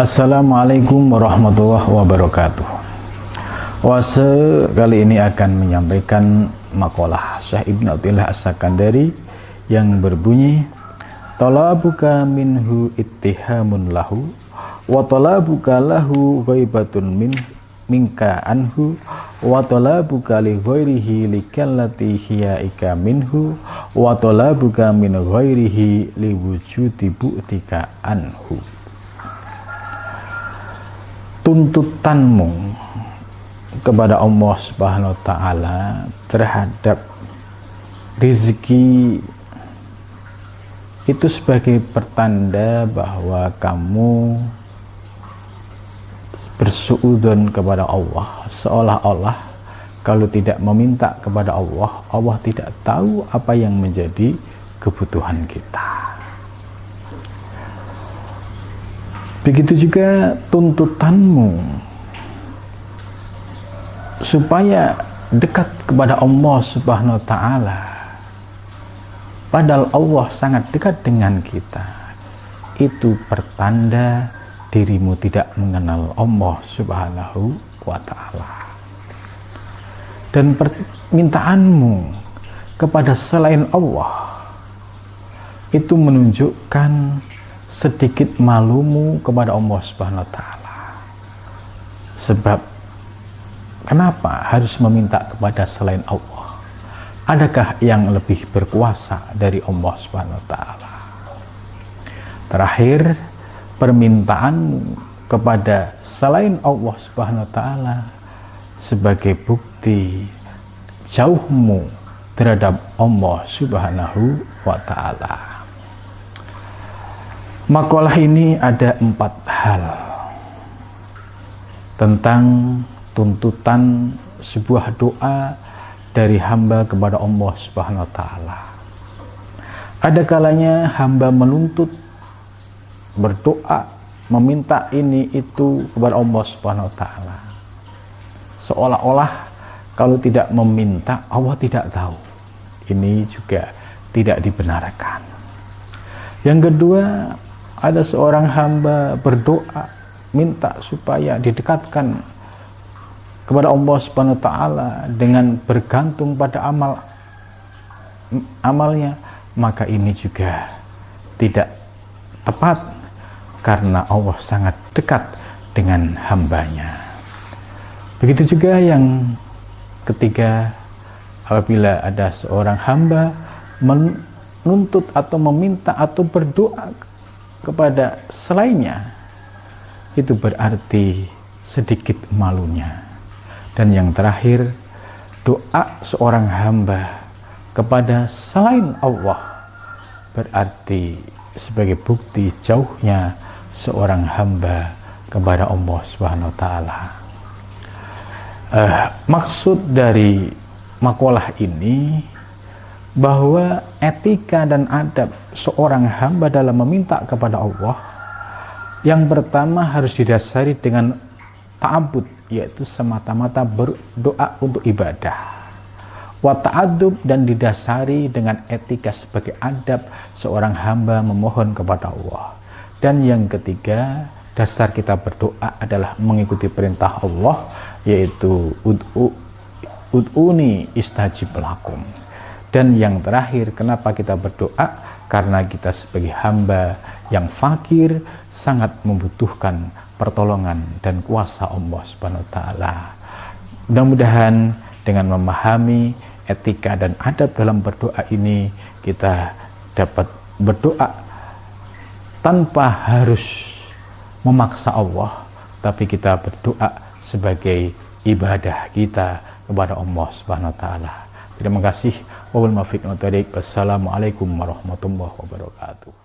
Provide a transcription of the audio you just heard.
Assalamualaikum warahmatullahi wabarakatuh. Wase kali ini akan menyampaikan makalah Syekh Ibnu Athaillah As-Sakandari yang berbunyi, talabuka minhu ittihamun lahu wa talabuka lahu ghaibatun minka anhu wa talabuka li ghairihi likallati hiyaika minhu wa talabuka min ghairihi li wujudi bu'tika anhu. Tuntutanmu kepada Allah Subhanahu wa Ta'ala terhadap rizki itu sebagai pertanda bahwa kamu bersuudzon kepada Allah, seolah-olah kalau tidak meminta kepada Allah, Allah tidak tahu apa yang menjadi kebutuhan kita. Begitu juga tuntutanmu supaya dekat kepada Allah Subhanahu wa Ta'ala, padahal Allah sangat dekat dengan kita, itu pertanda dirimu tidak mengenal Allah Subhanahu wa Ta'ala. Dan permintaanmu kepada selain Allah itu menunjukkan sedikit malumu kepada Allah Subhanahu wa Ta'ala. Sebab kenapa harus meminta kepada selain Allah? Adakah yang lebih berkuasa dari Allah Subhanahu wa Ta'ala? Terakhir, permintaanmu kepada selain Allah Subhanahu wa Ta'ala sebagai bukti jauhmu terhadap Allah Subhanahu wa Ta'ala. Makalah ini ada 4 hal tentang tuntutan sebuah doa dari hamba kepada Allah Subhanahu wa Ta'ala. Ada kalanya hamba menuntut, berdoa, meminta ini itu kepada Allah Subhanahu wa Ta'ala, seolah-olah kalau tidak meminta Allah tidak tahu. Ini juga tidak dibenarkan. Yang kedua, ada seorang hamba berdoa minta supaya didekatkan kepada Allah Subhanahu wa Ta'ala dengan bergantung pada amalnya, maka ini juga tidak tepat karena Allah sangat dekat dengan hambanya. Begitu juga yang ketiga, apabila ada seorang hamba menuntut atau meminta atau berdoa kepada selainnya, itu berarti sedikit malunya. Dan yang terakhir, doa seorang hamba kepada selain Allah berarti sebagai bukti jauhnya seorang hamba kepada Allah Subhanahu wa Ta'ala. Maksud dari makalah ini bahwa etika dan adab seorang hamba dalam meminta kepada Allah, yang pertama harus didasari dengan ta'abbud, yaitu semata-mata berdoa untuk ibadah. Wa ta'addub, dan didasari dengan etika sebagai adab seorang hamba memohon kepada Allah. Dan yang ketiga, dasar kita berdoa adalah mengikuti perintah Allah, yaitu ud'uni istajib lakum. Dan yang terakhir, kenapa kita berdoa? Karena kita sebagai hamba yang fakir sangat membutuhkan pertolongan dan kuasa Allah Subhanahu wa Ta'ala. Mudah-mudahan dengan memahami etika dan adab dalam berdoa ini, kita dapat berdoa tanpa harus memaksa Allah, tapi kita berdoa sebagai ibadah kita kepada Allah Subhanahu wa Ta'ala. Terima kasih. Wassalamualaikum warahmatullahi wabarakatuh.